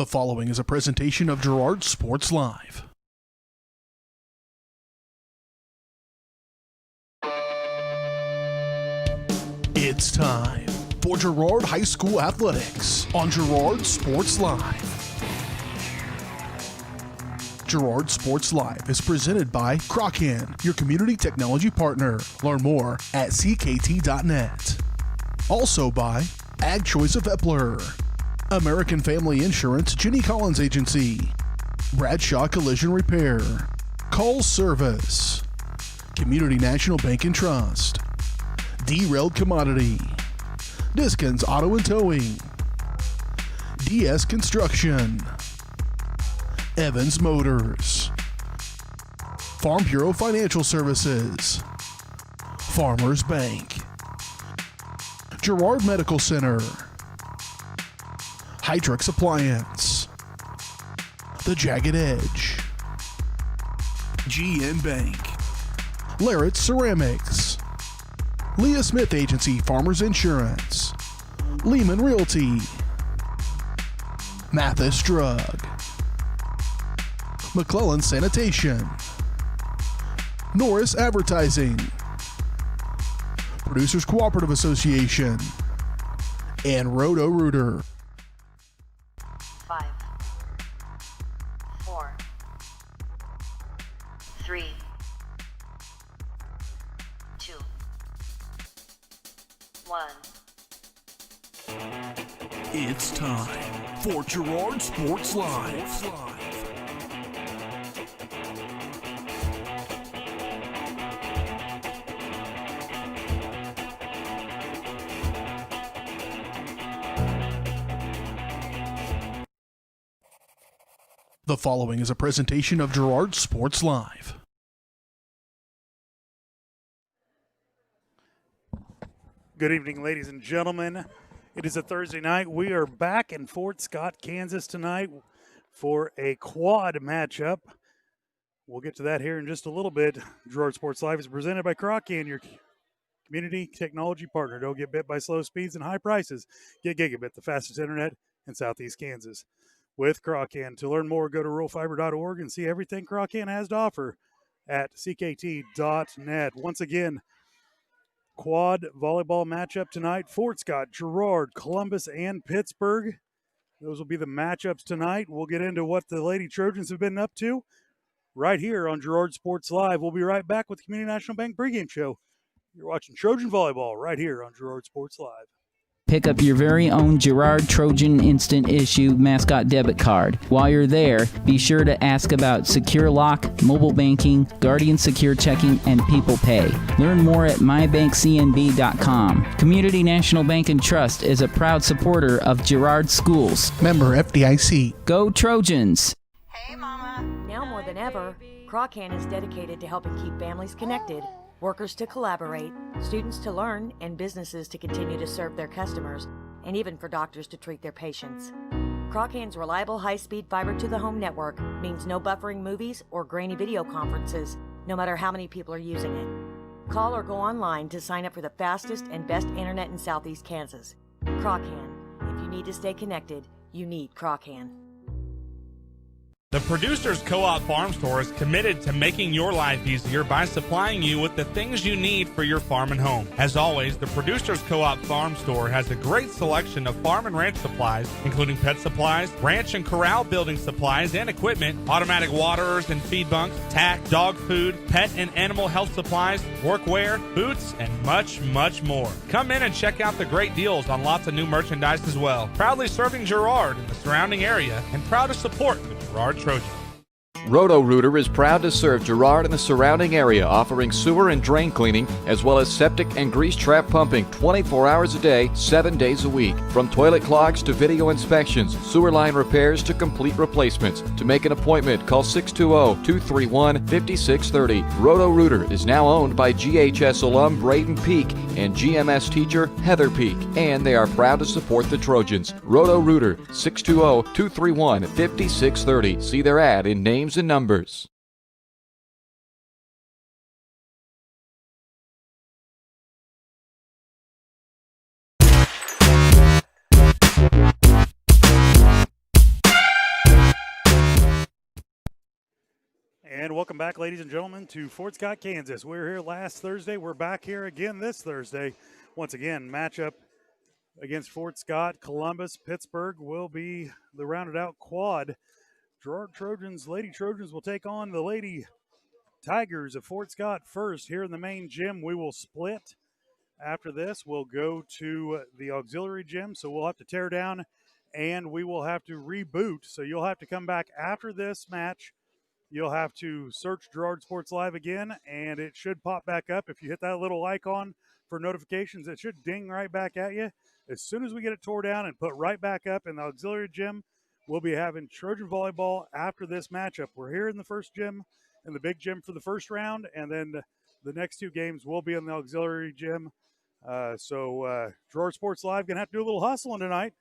The following is a presentation of Girard Sports Live. It's time for Girard High School Athletics on Girard Sports Live. Girard Sports Live is presented by Crocan, your community technology partner. Learn more at ckt.net. Also by Ag Choice of Epler, American Family Insurance, Jenny Collins Agency, Bradshaw Collision Repair, Call Service, Community National Bank and Trust, Derailed Commodity, Diskins Auto and Towing, DS Construction, Evans Motors, Farm Bureau Financial Services, Farmers Bank, Girard Medical Center, Hydrix Appliance, The Jagged Edge, GN Bank, Larrett Ceramics, Leah Smith Agency Farmers Insurance, Lehman Realty, Mathis Drug, McClellan Sanitation, Norris Advertising, Producers Cooperative Association, and Roto-Rooter. 5, 4, 3, 2, 1. It's time for Girard Sports Live. The following is a presentation of Girard Sports Live. Good evening, ladies and gentlemen. It is a Thursday night. We are back in Fort Scott, Kansas tonight for a quad matchup. We'll get to that here in just a little bit. Girard Sports Live is presented by Crocan, your community technology partner. Don't get bit by slow speeds and high prices. Get gigabit, the fastest internet in Southeast Kansas with Crocan. To learn more, go to ruralfiber.org and see everything Crocan has to offer at ckt.net. Once again, quad volleyball matchup tonight. Fort Scott, Girard, Columbus, and Pittsburgh. Those will be the matchups tonight. We'll get into what the Lady Trojans have been up to right here on Girard Sports Live. We'll be right back with the Community National Bank pregame show. You're watching Trojan Volleyball right here on Girard Sports Live. Pick up your very own Girard Trojan Instant Issue mascot debit card. While you're there, be sure to ask about Secure Lock, mobile banking, Guardian Secure Checking, and People Pay. Learn more at mybankcnb.com. Community National Bank and Trust is a proud supporter of Girard Schools. Member FDIC. Go Trojans! Hey, Mama. Now more than ever, Crocan is dedicated to helping keep families connected, workers to collaborate, students to learn, and businesses to continue to serve their customers, and even for doctors to treat their patients. Crocan's reliable high-speed fiber-to-the-home network means no buffering movies or grainy video conferences, no matter how many people are using it. Call or go online to sign up for the fastest and best internet in Southeast Kansas. Crocan. If you need to stay connected, you need Crocan. The Producers Co-op Farm Store is committed to making your life easier by supplying you with the things you need for your farm and home. As always, the Producers Co-op Farm Store has a great selection of farm and ranch supplies, including pet supplies, ranch and corral building supplies and equipment, automatic waterers and feed bunks, tack, dog food, pet and animal health supplies, workwear, boots, and much, much more. Come in and check out the great deals on lots of new merchandise as well. Proudly serving Girard and the surrounding area, and proud to support the Girard Trojans. Roto-Rooter is proud to serve Girard and the surrounding area, offering sewer and drain cleaning, as well as septic and grease trap pumping 24 hours a day, 7 days a week. From toilet clogs to video inspections, sewer line repairs to complete replacements. To make an appointment, call 620-231-5630. Roto-Rooter is now owned by GHS alum Braden Peak and GMS teacher Heather Peak, and they are proud to support the Trojans. Roto-Rooter, 620-231-5630. See their ad in names and numbers. And welcome back, ladies and gentlemen, to Fort Scott, Kansas. We were here last Thursday. We're back here again this Thursday. Once again, matchup against Fort Scott. Columbus, Pittsburgh will be the rounded out quad. Girard Trojans, Lady Trojans will take on the Lady Tigers of Fort Scott first here in the main gym. We will split. After this, we'll go to the auxiliary gym, so we'll have to tear down and we will have to reboot. So you'll have to come back after this match. You'll have to search Girard Sports Live again, and it should pop back up. If you hit that little icon for notifications, it should ding right back at you. As soon as we get it tore down and put right back up in the auxiliary gym, we'll be having Trojan volleyball after this matchup. We're here in the first gym, in the big gym for the first round, and then the next two games will be in the auxiliary gym. Girard Sports Live going to have to do a little hustling tonight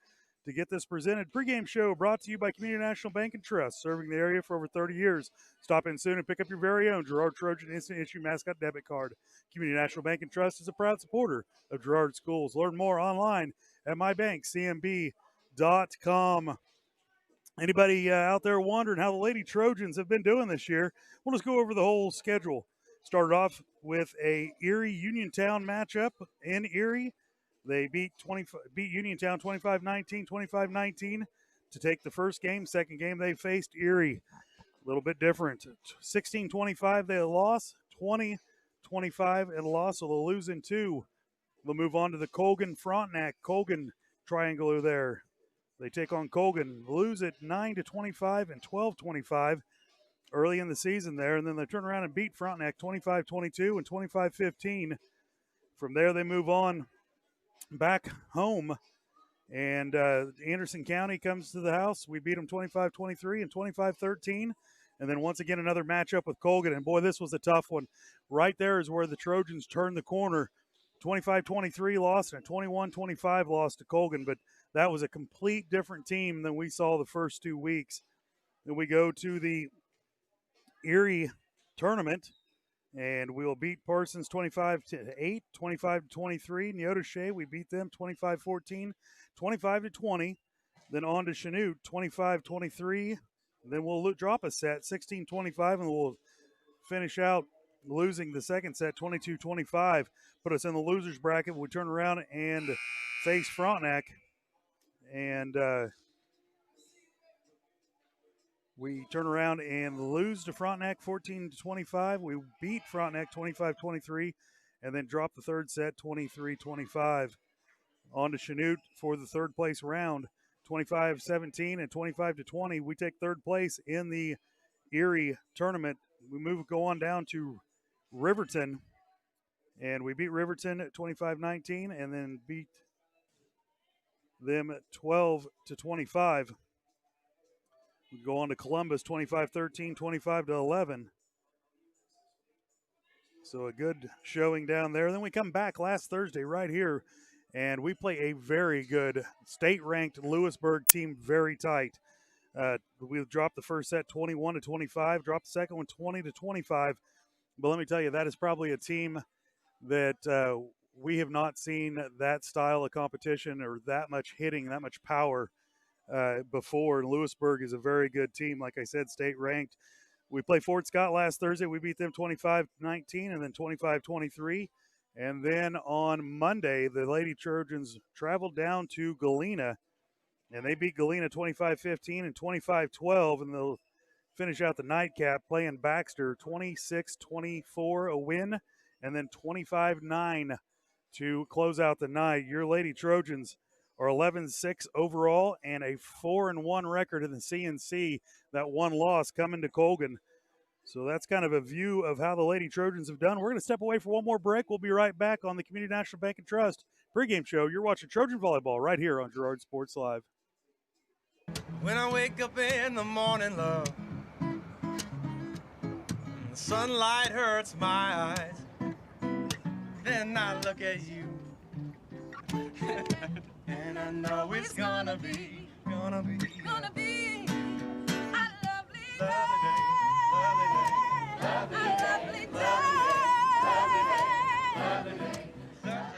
to get this presented. Pregame show brought to you by Community National Bank and Trust, serving the area for over 30 years. Stop in soon and pick up your very own Girard Trojan Instant Issue Mascot Debit Card. Community National Bank and Trust is a proud supporter of Girard Schools. Learn more online at mybankcmb.com. Anybody out there wondering how the Lady Trojans have been doing this year? We'll just go over the whole schedule. Started off with a Erie Uniontown matchup in Erie. They beat Uniontown 25-19, 25-19 to take the first game. Second game, they faced Erie. A little bit different. 16-25, they lost. 20-25 and lost, so they'll lose in two. They'll move on to the Colgan-Frontenac. Colgan triangular there. They take on Colgan, lose at 9-25 and 12-25 early in the season there, and then they turn around and beat Frontenac 25-22 and 25-15. From there, they move on back home, and Anderson County comes to the house. We beat them 25-23 and 25-13, and then once again another matchup with Colgan, and boy, this was a tough one. Right there is where the Trojans turned the corner. 25-23 lost and 21-25 lost to Colgan, but that was a complete different team than we saw the first 2 weeks. Then we go to the Erie tournament, and we will beat Parsons 25-8, 25-23. Neodesha, we beat them 25-14, 25-20. Then on to Chanute, 25-23. Then we'll drop a set, 16-25, and we'll finish out losing the second set, 22-25. Put us in the losers bracket. We turn around and face Frontenac, and we turn around and lose to Frontenac 14-25. We beat Frontenac 25-23 and then drop the third set 23-25. On to Chanute for the third place round, 25-17 and 25-20. We take third place in the Erie tournament. We go on down to Riverton, and we beat Riverton at 25-19 and then beat them at 12-25. We go on to Columbus, 25-13, 25-11. So a good showing down there. Then we come back last Thursday right here, and we play a very good state-ranked Lewisburg team, very tight. We dropped the first set 21-25, dropped the second one 20-25. But let me tell you, that is probably a team that we have not seen that style of competition or that much hitting, that much power before. Lewisburg is a very good team. Like I said, state ranked. We played Fort Scott last Thursday. We beat them 25-19 and then 25-23. And then on Monday, the Lady Trojans traveled down to Galena, and they beat Galena 25-15 and 25-12, and they'll finish out the nightcap playing Baxter 26-24, a win, and then 25-9 to close out the night. Your Lady Trojans are 11-6 overall and a 4-1 record in the CNC. That one loss coming to Colgan. So that's kind of a view of how the Lady Trojans have done. We're going to step away for one more break. We'll be right back on the Community National Bank and Trust pregame show. You're watching Trojan Volleyball right here on Girard Sports Live. When I wake up in the morning, love, the sunlight hurts my eyes. Then I look at you, and I know it's gonna be a lovely day, lovely day, lovely day.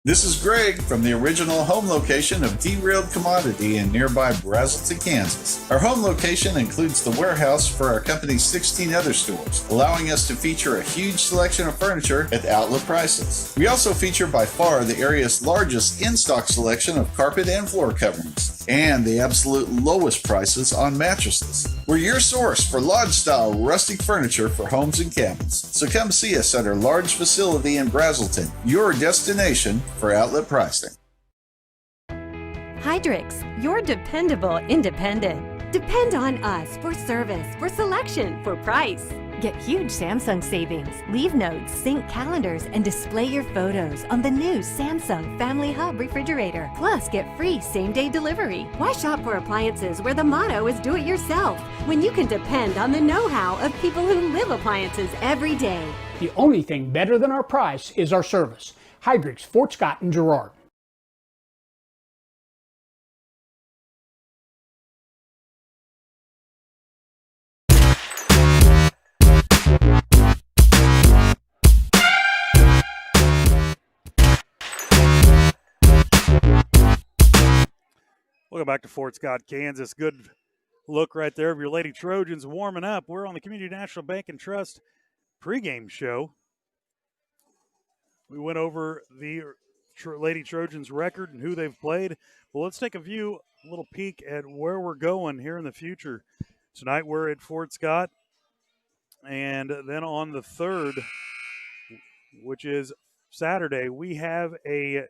This is Greg from the original home location of Derailed Commodity in nearby Brazelton, Kansas. Our home location includes the warehouse for our company's 16 other stores, allowing us to feature a huge selection of furniture at outlet prices. We also feature by far the area's largest in-stock selection of carpet and floor coverings, and the absolute lowest prices on mattresses. We're your source for lodge-style rustic furniture for homes and cabins. So come see us at our large facility in Brazelton, your destination for outlet pricing. Hydrix, your dependable independent. Depend on us for service, for selection, for price. Get huge Samsung savings. Leave notes, sync calendars, and display your photos on the new Samsung Family Hub refrigerator. Plus, get free same-day delivery. Why shop for appliances where the motto is do it yourself when you can depend on the know-how of people who live appliances every day? The only thing better than our price is our service. Hydrix, Fort Scott, and Girard. Welcome back to Fort Scott, Kansas. Good look right there of your Lady Trojans warming up. We're on the Community National Bank and Trust pregame show. We went over the Lady Trojans record and who they've played. Well, let's take a little peek at where we're going here in the future. Tonight we're at Fort Scott, and then on the 3rd, which is Saturday, we have a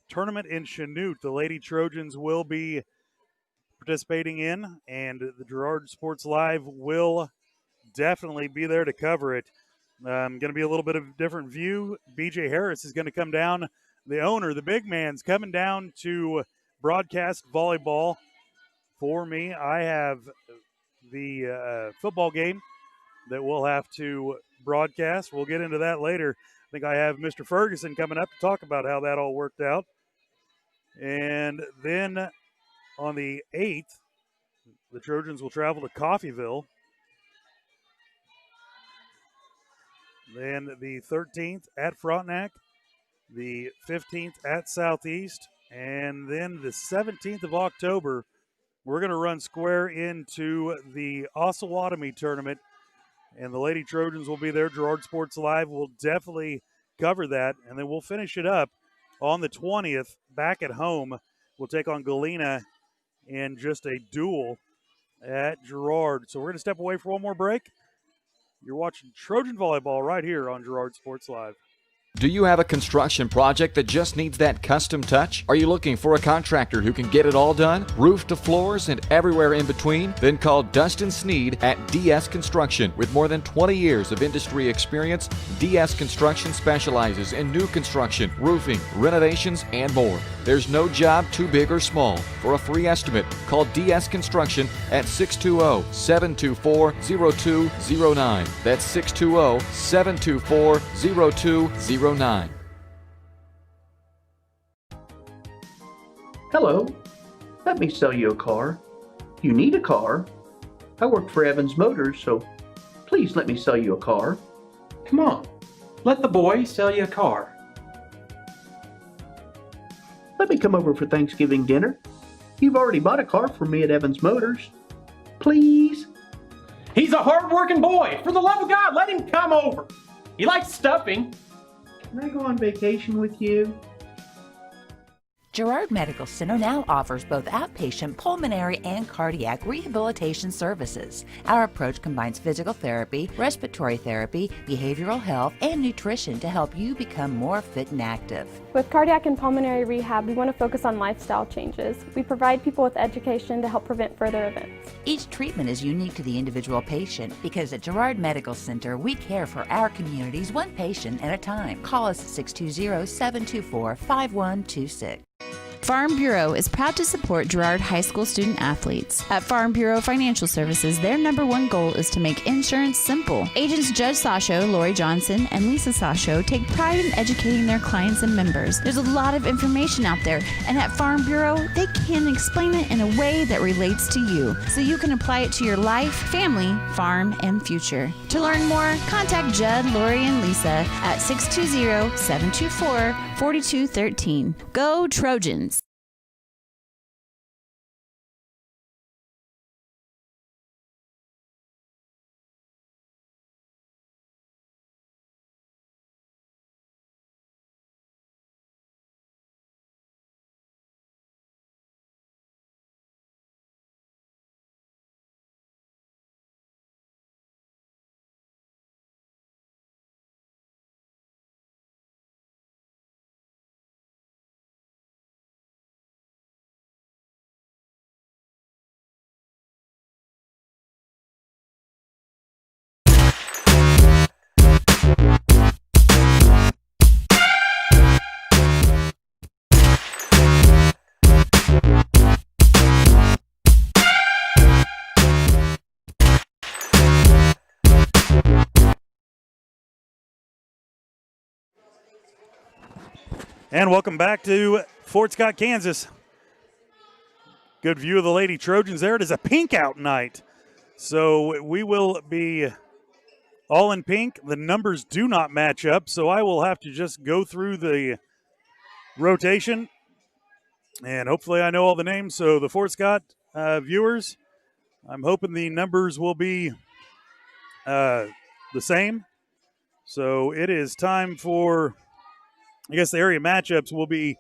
tournament in Chanute. The Lady Trojans will be participating in, and the Girard Sports Live will definitely be there to cover it. Going to be a little bit of a different view. BJ Harris is going to come down, the owner, the big man's coming down to broadcast volleyball for me. I have the football game that we'll have to broadcast. We'll get into that later. I think I have Mr. Ferguson coming up to talk about how that all worked out. And then on the 8th, the Trojans will travel to Coffeyville. Then the 13th at Frontenac, the 15th at Southeast, and then the 17th of October, we're going to run square into the Osawatomie tournament, and the Lady Trojans will be there. Girard Sports Live will definitely cover that, and then we'll finish it up on the 20th back at home. We'll take on Galena in just a duel at Girard. So we're going to step away for one more break. You're watching Trojan Volleyball right here on Girard Sports Live. Do you have a construction project that just needs that custom touch? Are you looking for a contractor who can get it all done? Roof to floors and everywhere in between? Then call Dustin Sneed at DS Construction. With more than 20 years of industry experience, DS Construction specializes in new construction, roofing, renovations, and more. There's no job too big or small. For a free estimate, call DS Construction at 620-724-0209. That's 620-724-0209. Hello, let me sell you a car. You need a car? I work for Evans Motors, so please let me sell you a car. Come on, let the boy sell you a car. Let me come over for Thanksgiving dinner. You've already bought a car for me at Evans Motors. Please? He's a hard-working boy. For the love of God, let him come over. He likes stuffing. Can I go on vacation with you? Girard Medical Center now offers both outpatient pulmonary and cardiac rehabilitation services. Our approach combines physical therapy, respiratory therapy, behavioral health, and nutrition to help you become more fit and active. With cardiac and pulmonary rehab, we want to focus on lifestyle changes. We provide people with education to help prevent further events. Each treatment is unique to the individual patient because at Girard Medical Center, we care for our communities one patient at a time. Call us at 620-724-5126. Farm Bureau is proud to support Girard High School student athletes. At Farm Bureau Financial Services, their #1 goal is to make insurance simple. Agents Judge Sasho, Lori Johnson, and Lisa Sasho take pride in educating their clients and members. There's a lot of information out there, and at Farm Bureau, they can explain it in a way that relates to you, so you can apply it to your life, family, farm, and future. To learn more, contact Judd, Lori, and Lisa at 620-724-4213. Go Trojans! And welcome back to Fort Scott, Kansas. Good view of the Lady Trojans there. It is a pink out night. So we will be all in pink. The numbers do not match up, so I will have to just go through the rotation. And hopefully I know all the names. So the Fort Scott viewers, I'm hoping the numbers will be the same. So it is time for, I guess the area matchups will be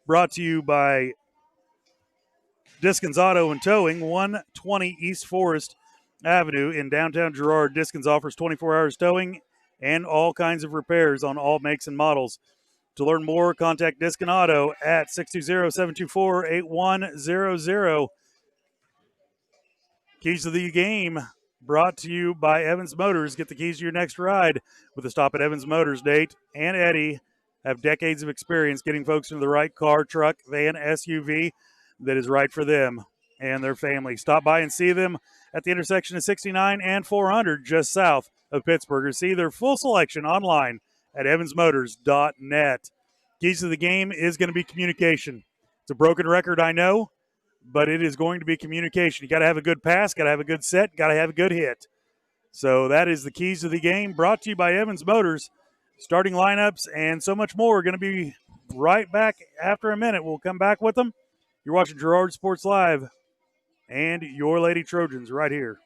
brought to you by Diskins Auto and Towing, 120 East Forest Avenue in downtown Girard. Diskins offers 24 hours towing and all kinds of repairs on all makes and models. To learn more, contact Diskin Auto at 620-724-8100. Keys to the game brought to you by Evans Motors. Get the keys to your next ride with a stop at Evans Motors. Nate and Eddie have decades of experience getting folks into the right car, truck, van, SUV that is right for them and their family. Stop by and see them at the intersection of 69 and 400 just south of Pittsburgh, or see their full selection online at evansmotors.net. Keys to the game is going to be communication. It's a broken record, I know, but it is going to be communication. You got to have a good pass, got to have a good set, got to have a good hit. So that is the keys to the game, brought to you by Evans Motors. Starting lineups and so much more are going to be right back after a minute. We'll come back with them. You're watching Girard Sports Live and your Lady Trojans right here.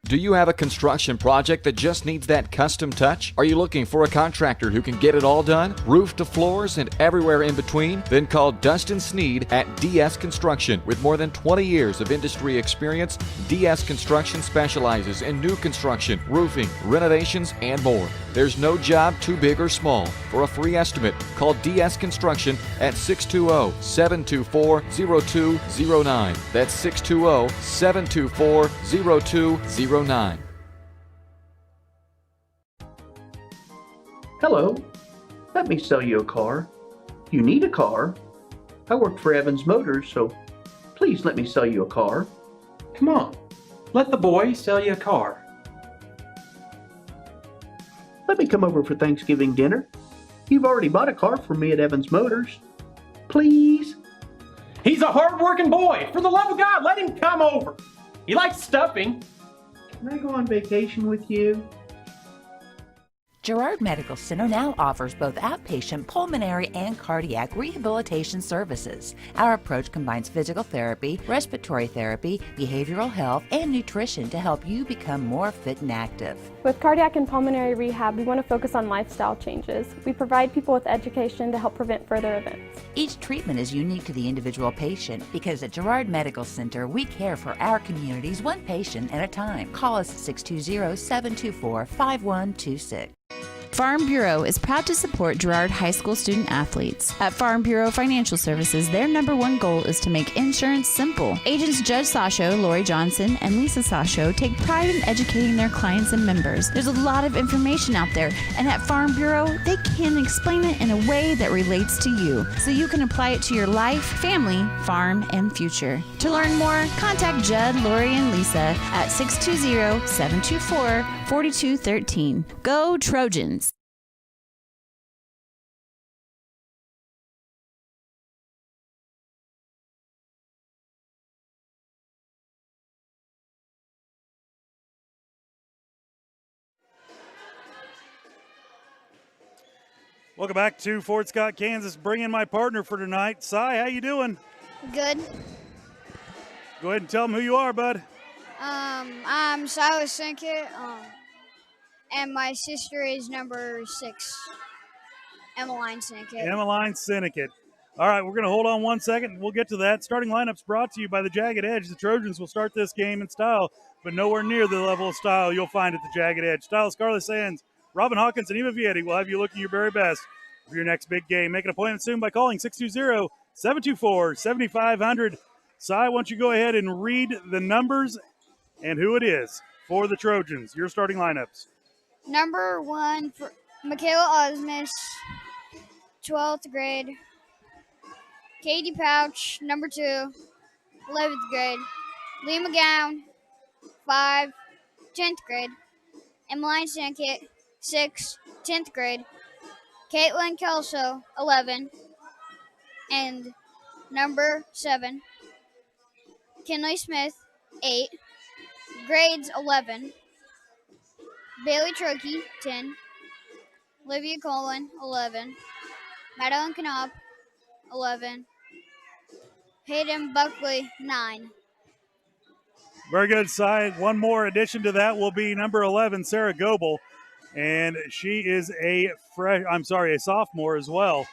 Do you have a construction project that just needs that custom touch? Are you looking for a contractor who can get it all done? Roof to floors and everywhere in between? Then call Dustin Sneed at DS Construction. With more than 20 years of industry experience, DS Construction specializes in new construction, roofing, renovations, and more. There's no job too big or small. For a free estimate, call DS Construction at 620-724-0209. That's 620-724-0209. Hello, let me sell you a car. You need a car? I work for Evans Motors, so please let me sell you a car. Come on, let the boy sell you a car. Let me come over for Thanksgiving dinner. You've already bought a car from me at Evans Motors. Please? He's a hard-working boy. For the love of God, let him come over. He likes stuffing. Can I go on vacation with you? Girard Medical Center now offers both outpatient pulmonary and cardiac rehabilitation services. Our approach combines physical therapy, respiratory therapy, behavioral health, and nutrition to help you become more fit and active. With cardiac and pulmonary rehab, we want to focus on lifestyle changes. We provide people with education to help prevent further events. Each treatment is unique to the individual patient because at Girard Medical Center, we care for our communities one patient at a time. Call us at 620-724-5126. Farm Bureau is proud to support Girard High School student athletes. At Farm Bureau Financial Services, their number one goal is to make insurance simple. Agents Judge Sasho, Lori Johnson, and Lisa Sasho take pride in educating their clients and members. There's a lot of information out there, and at Farm Bureau, they can explain it in a way that relates to you, so you can apply it to your life, family, farm, and future. To learn more, contact Judd, Lori, and Lisa at 620-724-4213. Go Trojans! Welcome back to Fort Scott, Kansas. Bring in my partner for tonight. Cy, how you doing? Good. Go ahead and tell them who you are, bud. I'm Silas Sinkett, and my sister is number 6, Emmeline Sinkett. Emmeline Sinkett. All right, we're going to hold on 1 second. We'll get to that. Starting lineups brought to you by the Jagged Edge. The Trojans will start this game in style, but nowhere near the level of style you'll find at the Jagged Edge. Style Scarlett Sands, Robin Hawkins, and Eva Vietti will have you looking your very best for your next big game. Make an appointment soon by calling 620-724-7500. Cy, why don't you go ahead and read the numbers and who it is for the Trojans, your starting lineups. Number 1, for Michaela Osmus, 12th grade. Katie Pouch, number 2, 11th grade. Lee McGowan, 5, 10th grade. Emmeline Sinkett, 6, 10th grade. Caitlin Kelso, 11. And number 7, Kinley Smith, 8. Grades 11. Bailey Trokey, 10. Olivia Colin, 11. Madeline Knopp, 11. Hayden Buckley, 9. Very good, Cy. One more addition to that will be number 11, Sarah Goebel, and she is a sophomore as well.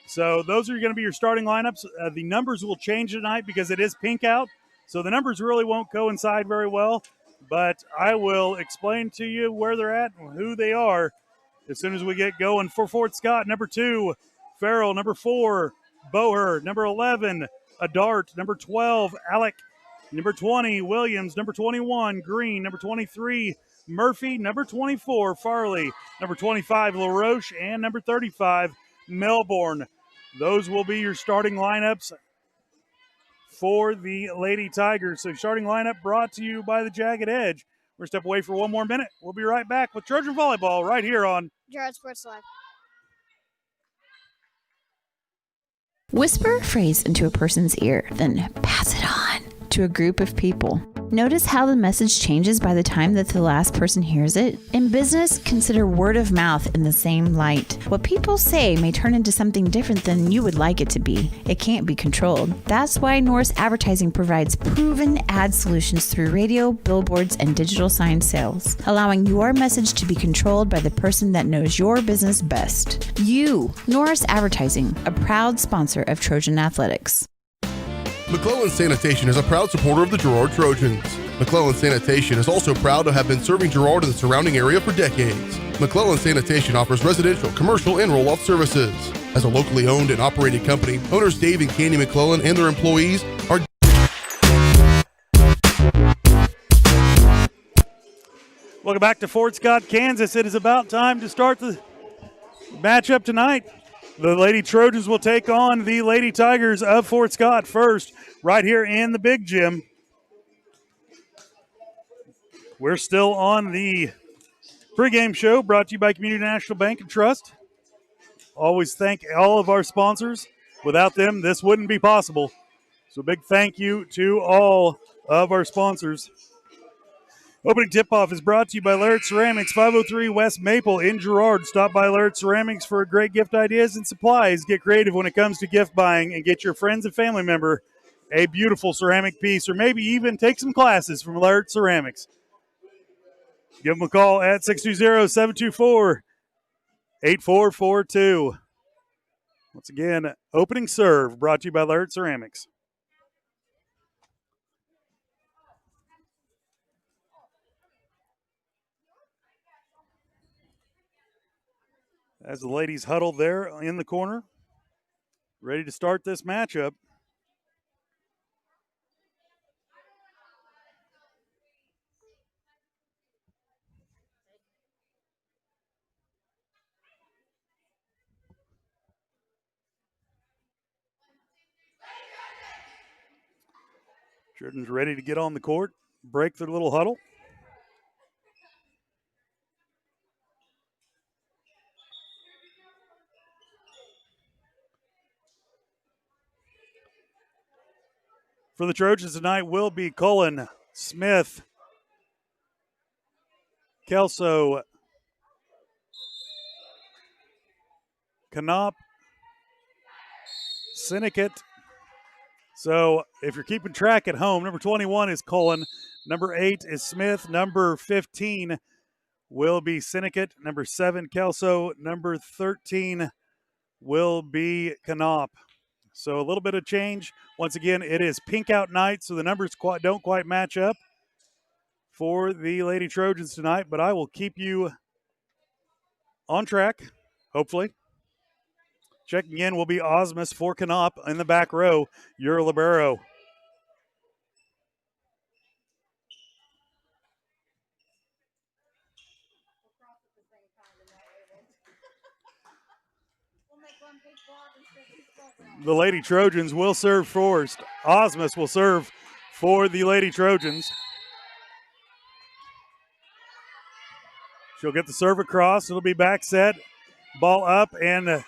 So those are going to be your starting lineups. The numbers will change tonight because it is pink out, so the numbers really won't coincide very well, but I will explain to you where they're at and who they are as soon as we get going. For Fort Scott, number 2, Farrell. Number 4, Boher. Number 11, Adart. Number 12, Alec. Number 20, Williams. Number 21, Green. Number 23, Murphy. Number 24, Farley. Number 25, LaRoche. And number 35, Melbourne. Those will be your starting lineups for the Lady Tigers. So starting lineup brought to you by the Jagged Edge. We're going to step away for one more minute. We'll be right back with Trojan Volleyball right here on Girard Sports Live. Whisper a phrase into a person's ear, then pass it on to a group of people. Notice how the message changes by the time that the last person hears it? In business, consider word of mouth in the same light. What people say may turn into something different than you would like it to be. It can't be controlled. That's why Norris Advertising provides proven ad solutions through radio, billboards, and digital sign sales, allowing your message to be controlled by the person that knows your business best. You, Norris Advertising, a proud sponsor of Trojan Athletics. McClellan Sanitation is a proud supporter of the Girard Trojans. McClellan Sanitation is also proud to have been serving Girard and the surrounding area for decades. McClellan Sanitation offers residential, commercial, and roll-off services. As a locally owned and operated company, owners Dave and Candy McClellan and their employees are... Welcome back to Fort Scott, Kansas. It is about time to start the matchup tonight. The Lady Trojans will take on the Lady Tigers of Fort Scott first, right here in the big gym. We're still on the pregame show brought to you by Community National Bank and Trust. Always thank all of our sponsors. Without them, this wouldn't be possible. So big thank you to all of our sponsors. Opening tip-off is brought to you by Laird Ceramics, 503 West Maple in Girard. Stop by Laird Ceramics for great gift ideas and supplies. Get creative when it comes to gift buying and get your friends and family member a beautiful ceramic piece, or maybe even take some classes from Laird Ceramics. Give them a call at 620-724-8442. Once again, opening serve brought to you by Laird Ceramics. as the ladies huddle there in the corner, ready to start this matchup. Trojans ready to get on the court, break their little huddle. For the Trojans tonight will be Cullen, Smith, Kelso, Knopp, Sinnekit. So if you're keeping track at home, number 21 is Cullen, number 8 is Smith, number 15 will be Sinnekit, number 7 Kelso, number 13 will be Knopp. So a little bit of change. Once again, it is pink out night, so the numbers don't quite match up for the Lady Trojans tonight, but I will keep you on track, hopefully. Checking in will be Osmus for Knopp in the back row, your libero. The Lady Trojans will serve first. Osmus will serve for the Lady Trojans. She'll get the serve across. It'll be back set. Ball up, and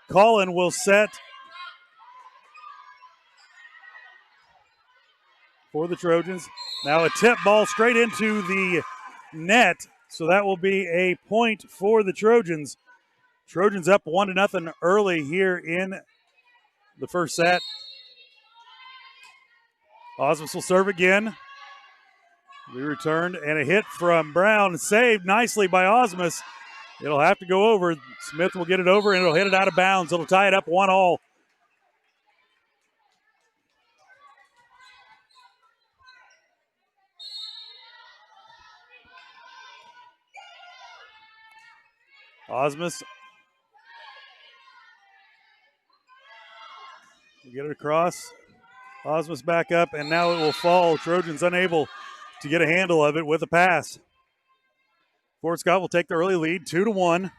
Colin will set for the Trojans. Now a tip ball straight into the net. So that will be a point for the Trojans. Trojans up 1-0 early here in the first set. Osmus will serve again. We returned, and a hit from Brown, saved nicely by Osmus. It'll have to go over. Smith will get it over, and it'll hit it out of bounds. It'll tie it up 1-1. Osmus will get it across. Osmus back up, and now it will fall. Trojans unable to get a handle of it with a pass. Fort Scott will take the early lead, 2-1.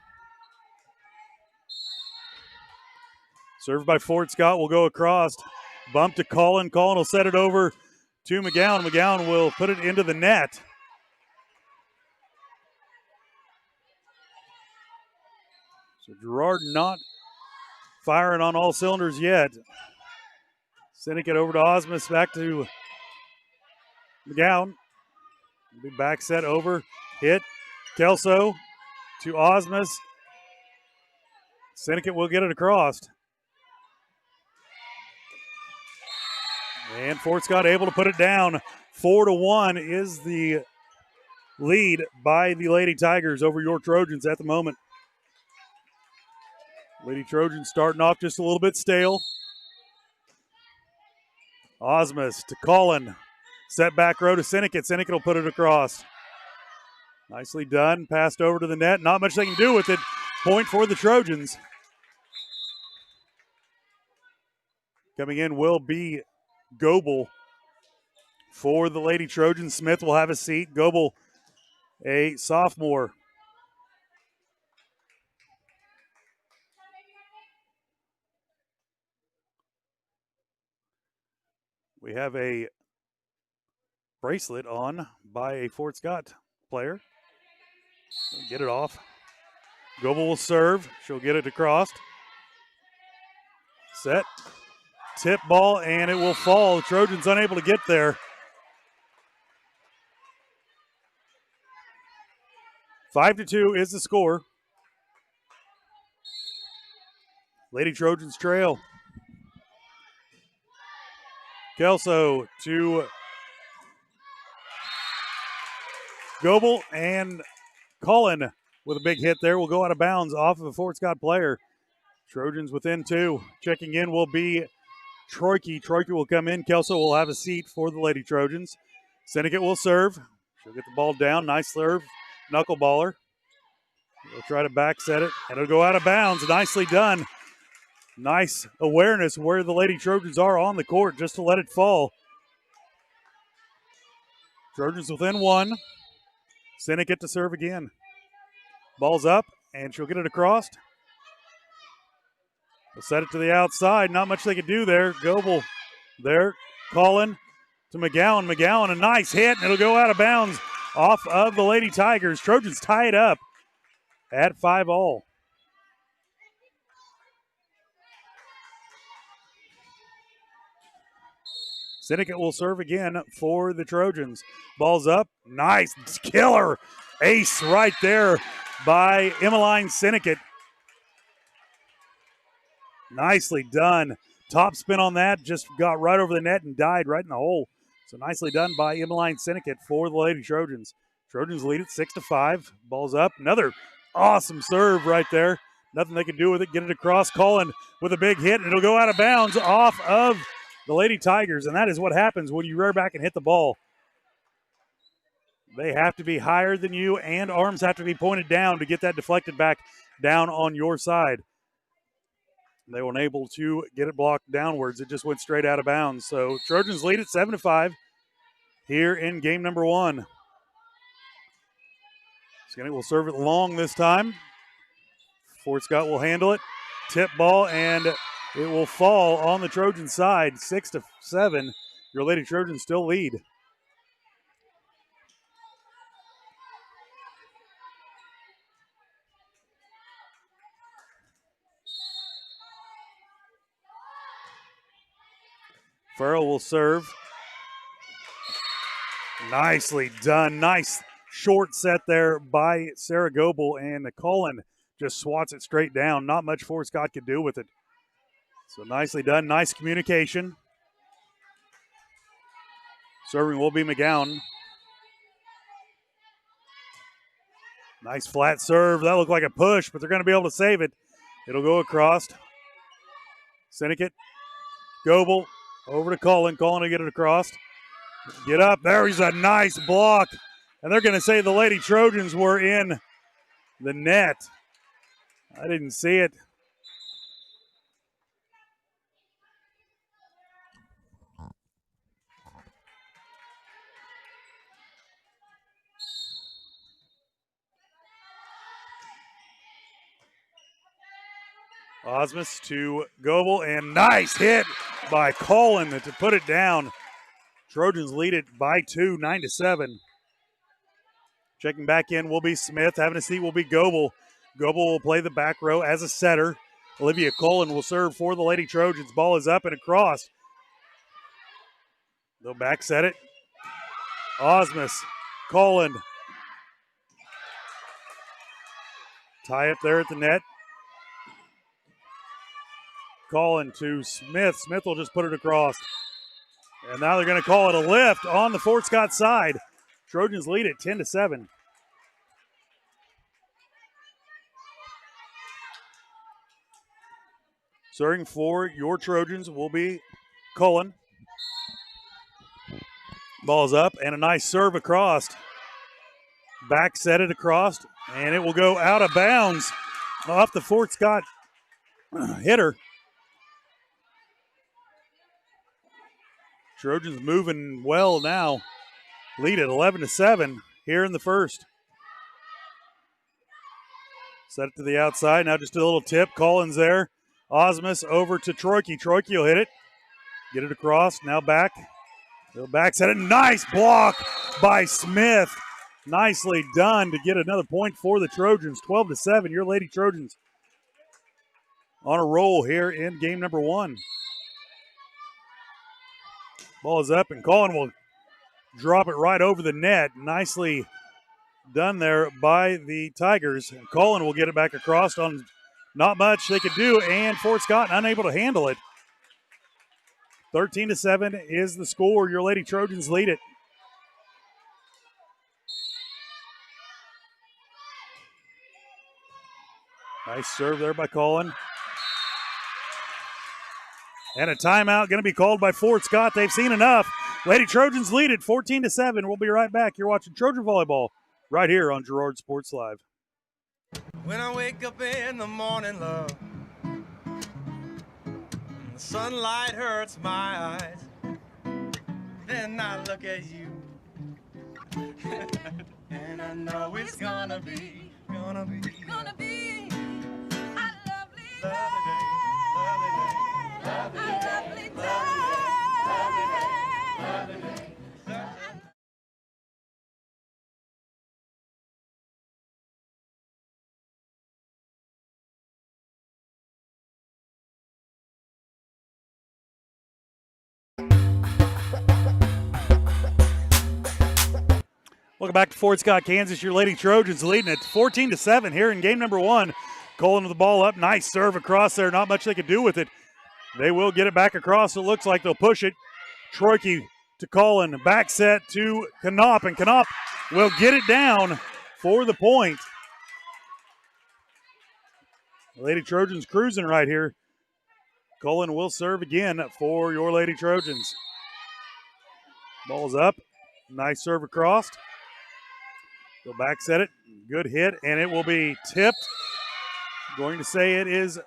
Served by Fort Scott will go across. Bump to Cullen. Cullen will set it over to McGowan. McGowan will put it into the net. So Girard not firing on all cylinders yet. Sending it over to Osmus, back to McGowan. Big back set over, hit. Kelso to Osmus. Sinnekit will get it across. And Fort Scott able to put it down. 4-1 is the lead by the Lady Tigers over your Trojans at the moment. Lady Trojans starting off just a little bit stale. Osmus to Cullen. Set back row to Sinnekit. Sinnekit will put it across. Nicely done. Passed over to the net. Not much they can do with it. Point for the Trojans. Coming in will be Goebel for the Lady Trojans. Smith will have a seat. Goebel, a sophomore. We have a bracelet on by a Fort Scott player. Get it off. Goebel will serve. She'll get it across. Set. Tip ball, and it will fall. The Trojans unable to get there. 5-2 is the score. Lady Trojans trail. Kelso to Goebel, and Cullen with a big hit there will go out of bounds off of a Fort Scott player. Trojans within 2. Checking in will be Troike. Troike will come in. Kelso will have a seat for the Lady Trojans. Sinnekit will serve. She'll get the ball down. Nice serve. Knuckleballer. They'll try to back set it, and it'll go out of bounds. Nicely done. Nice awareness where the Lady Trojans are on the court just to let it fall. Trojans within one. Sinek get to serve again. Ball's up, and she'll get it across. They'll set it to the outside. Not much they could do there. Goebel there. Calling to McGowan. McGowan, a nice hit, and it'll go out of bounds off of the Lady Tigers. Trojans tie it up at 5-all. Sinek will serve again for the Trojans. Ball's up. Nice. Killer ace right there by Emmeline Sinek. Nicely done. Top spin on that. Just got right over the net and died right in the hole. So nicely done by Emmeline Sinek for the Lady Trojans. Trojans lead it 6-5. Ball's up. Another awesome serve right there. Nothing they can do with it. Get it across. Collin with a big hit, and it'll go out of bounds off of the Lady Tigers, and that is what happens when you rear back and hit the ball. They have to be higher than you, and arms have to be pointed down to get that deflected back down on your side. They were unable to get it blocked downwards. It just went straight out of bounds. So Trojans lead at 7-5 here in game number one. Sinek will serve it long this time. Fort Scott will handle it. Tip ball, and it will fall on the Trojan side, 6-7. Your Lady Trojans still lead. Farrell will serve. Nicely done. Nice short set there by Sarah Goebel, and Cullen just swats it straight down. Not much Fort Scott could do with it. So nicely done. Nice communication. Serving will be McGowan. Nice flat serve. That looked like a push, but they're going to be able to save it. It'll go across. Sinek. Goebel over to Cullen. Cullen to get it across. Get up. There's a nice block. And they're going to say the Lady Trojans were in the net. I didn't see it. Osmus to Goebel, and nice hit by Cullen to put it down. Trojans lead it by 2, 9-7. Checking back in will be Smith. Having a seat will be Goebel. Goebel will play the back row as a setter. Olivia Cullen will serve for the Lady Trojans. Ball is up and across. They'll back set it. Osmus, Cullen. Tie up there at the net. Cullen to Smith. Smith will just put it across. And now they're going to call it a lift on the Fort Scott side. Trojans lead it 10-7. Serving for your Trojans will be Cullen. Ball's up, and a nice serve across. Back set it across, and it will go out of bounds off the Fort Scott hitter. Trojans moving well now. Lead at 11-7 here in the first. Set it to the outside. Now just a little tip. Collins there. Osmus over to Troike. Troike will hit it. Get it across. Now back. They'll back set it. Nice block by Smith. Nicely done to get another point for the Trojans. 12-7. Your Lady Trojans on a roll here in game number one. Ball is up, and Cullen will drop it right over the net. Nicely done there by the Tigers. And Cullen will get it back across on not much they could do, and Fort Scott unable to handle it. 13-7 is the score. Your Lady Trojans lead it. Nice serve there by Cullen. And a timeout going to be called by Fort Scott. They've seen enough. Lady Trojans lead it 14-7. We'll be right back. You're watching Trojan Volleyball right here on Girard Sports Live. When I wake up in the morning, love, the sunlight hurts my eyes. Then I look at you, and I know it's gonna be a lovely day, lovely day. Welcome back to Fort Scott, Kansas. Your Lady Trojans leading it 14-7 here in game number one. Colin with the ball up. Nice serve across there. Not much they could do with it. They will get it back across. It looks like they'll push it. Troike to Colin. Back set to Knopf, and Knopf will get it down for the point. Lady Trojans cruising right here. Colin will serve again for your Lady Trojans. Ball's up. Nice serve across. Go back set it. Good hit, and it will be tipped. Going to say it is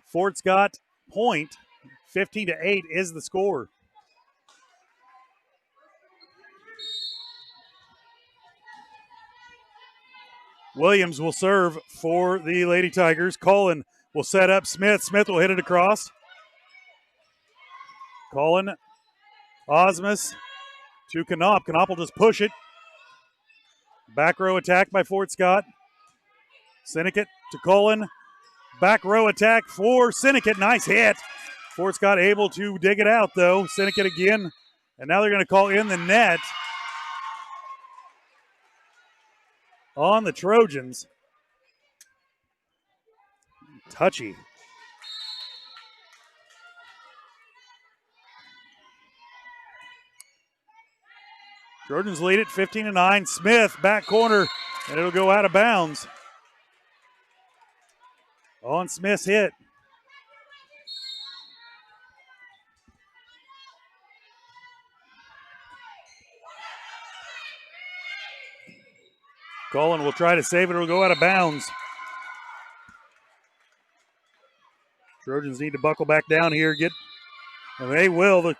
Fort Scott point. 15-8 is the score. Williams will serve for the Lady Tigers. Colin will set up Smith. Smith will hit it across. Colin, Osmus to Knopf. Knopf will just push it. Back row attack by Fort Scott. Sinnekit to Colin. Back row attack for Sinnekit. Nice hit. Fort Scott able to dig it out, though. Sinnekit again. And now they're going to call in the net on the Trojans. Touchy. Trojans lead it 15-9. Smith, back corner, and it'll go out of bounds. On Smith's hit. Colin will try to save it. It'll go out of bounds. Trojans need to buckle back down here. And they will.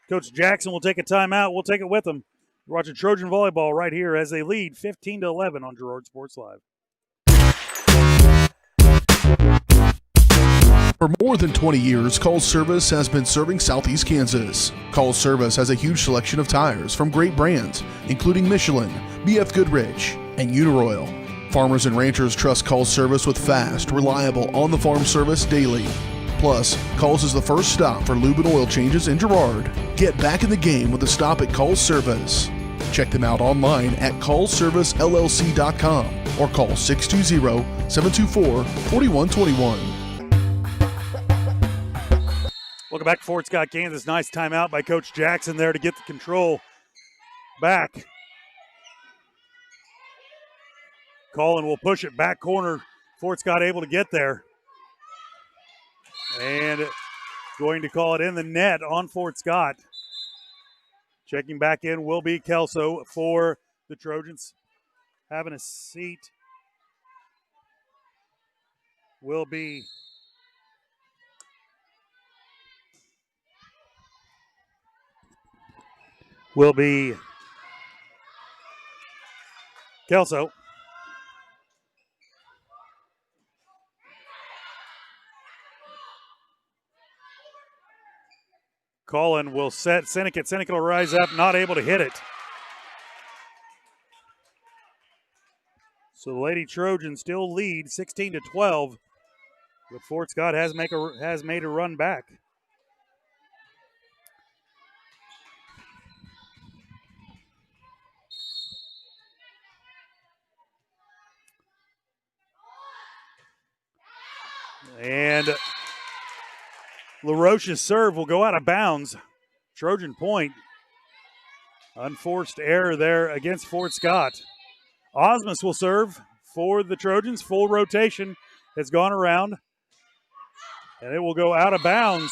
Coach Jackson will take a timeout. We'll take it with them. We're watching Trojan volleyball right here as they lead 15-11 on Girard Sports Live. For more than 20 years, Call Service has been serving Southeast Kansas. Call Service has a huge selection of tires from great brands, including Michelin, BF Goodrich, and Uniroyal. Farmers and ranchers trust Call Service with fast, reliable, on-the-farm service daily. Plus, Calls is the first stop for lube and oil changes in Girard. Get back in the game with a stop at Call Service. Check them out online at callservicellc.com or call 620-724-4121. Welcome back to Fort Scott, Kansas. Nice timeout by Coach Jackson there to get the control back. Colin will push it back corner. Fort Scott able to get there. And going to call it in the net on Fort Scott. Checking back in will be Kelso for the Trojans. Having a seat will be Kelso. Colin will set Sinnekit. Sinnekit will rise up, not able to hit it. So the Lady Trojans still lead 16-12, but Fort Scott has made a run back. And LaRoche's serve will go out of bounds. Trojan point. Unforced error there against Fort Scott. Osmus will serve for the Trojans. Full rotation has gone around. And it will go out of bounds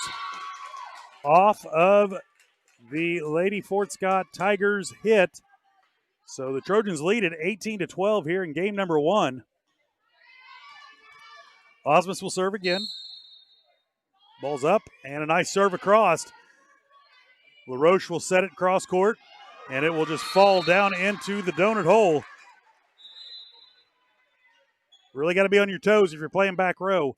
off of the Lady Fort Scott Tigers hit. So the Trojans lead at 18-12 here in game number one. Osmus will serve again. Ball's up, and a nice serve across. LaRoche will set it cross court, and it will just fall down into the donut hole. Really got to be on your toes if you're playing back row.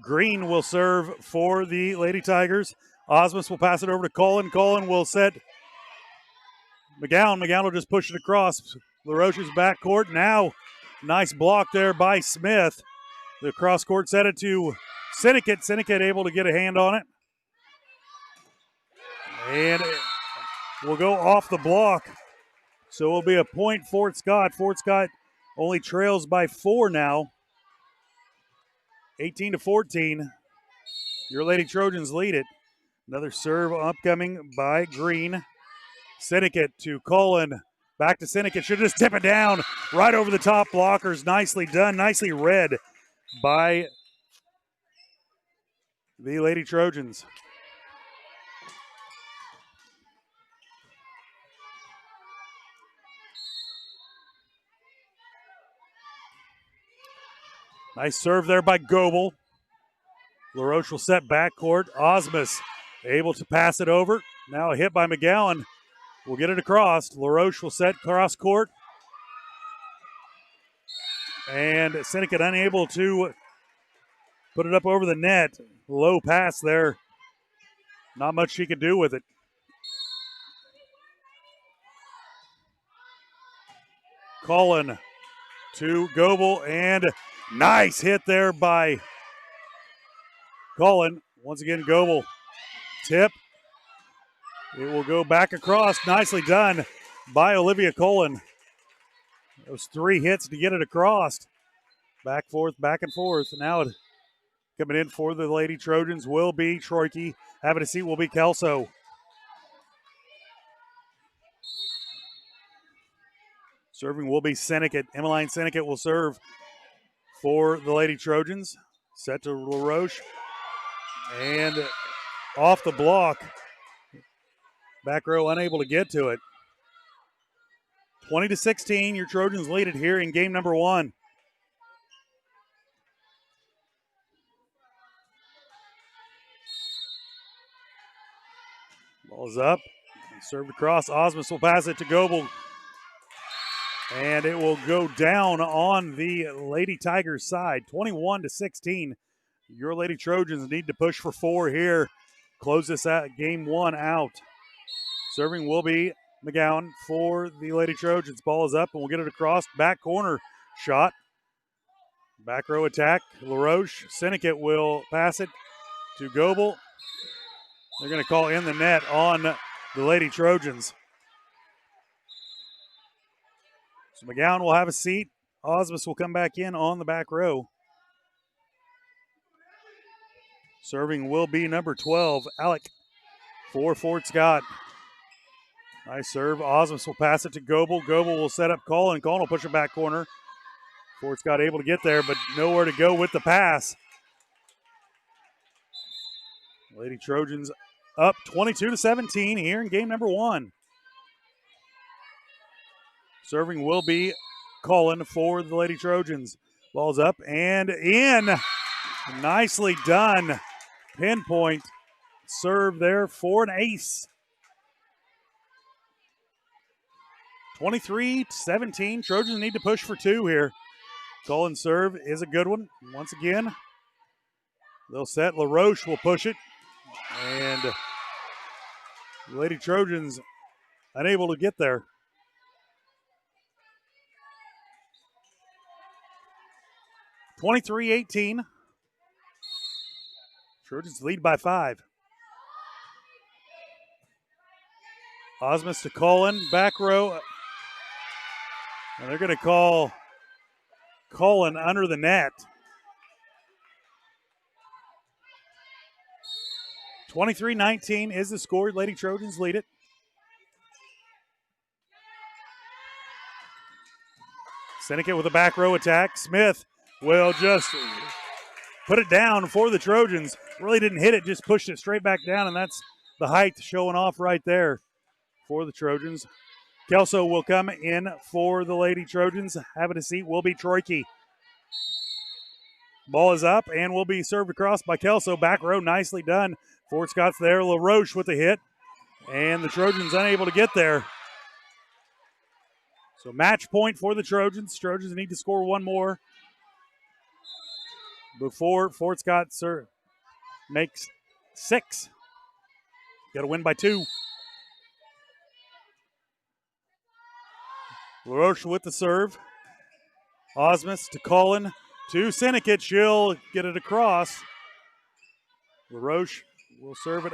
Green will serve for the Lady Tigers. Osmus will pass it over to Cullen. Cullen will set McGowan. McGowan will just push it across. LaRoche's backcourt. Now, nice block there by Smith. The cross court set it to Sinnott. Sinnott able to get a hand on it. And will go off the block. So it will be a point Fort Scott. Fort Scott only trails by 4 now. 18-14. Your Lady Trojans lead it. Another serve upcoming by Green. Sinnott to Cullen. Back to Sinnott. Should just tip it down right over the top blockers. Nicely done. Nicely read by the Lady Trojans. Nice serve there by Goebel. LaRoche will set backcourt. Osmus able to pass it over. Now a hit by McGowan. Will get it across. LaRoche will set cross court. And Sinnott unable to put it up over the net. Low pass there. Not much she could do with it. Cullen to Goebel, and nice hit there by Cullen. Once again, Goebel tip. It will go back across. Nicely done by Olivia Cullen. Those 3 hits to get it across. Back and forth. Now coming in for the Lady Trojans will be Troike. Having a seat will be Kelso. Serving will be Sinnott. Emmeline Sinnott will serve for the Lady Trojans. Set to LaRoche. And off the block. Back row unable to get to it. 20-16, your Trojans lead it here in game number 1. Ball's up. Served across. Osmus will pass it to Goebel. And it will go down on the Lady Tigers side. 21-16. Your Lady Trojans need to push for 4 here. Close this out, game 1 out. Serving will be McGowan for the Lady Trojans. Ball is up and we'll get it across. Back corner shot. Back row attack. LaRoche. Sinnott will pass it to Goebel. They're going to call in the net on the Lady Trojans. So McGowan will have a seat. Osmus will come back in on the back row. Serving will be number 12, Alec, for Fort Scott. Nice serve. Osmus will pass it to Goebel. Goebel will set up Cullen. Cullen will push it back corner. Fort Scott able to get there, but nowhere to go with the pass. Lady Trojans up 22-17 here in game number 1. Serving will be Cullen for the Lady Trojans. Ball's up and in. Nicely done. Pinpoint serve there for an ace. 23-17. Trojans need to push for 2 here. Cullen's serve is a good one. Once again, they'll set. LaRoche will push it. And the Lady Trojans unable to get there. (23-18). Trojans lead by 5. Osmus to Cullen, back row. And they're going to call Cullen under the net. 23-19 is the score. Lady Trojans lead it. Sinnott with a back row attack. Smith will just put it down for the Trojans. Really didn't hit it, just pushed it straight back down, and that's the height showing off right there for the Trojans. Kelso will come in for the Lady Trojans. Having a seat will be Troike. Ball is up and will be served across by Kelso. Back row, nicely done. Fort Scott's there. LaRoche with the hit, and the Trojans unable to get there. So match point for the Trojans. Trojans need to score one more before Fort Scott makes 6. Got to win by 2. LaRoche with the serve. Osmus to Cullen to Seneca. She'll get it across. LaRoche will serve it,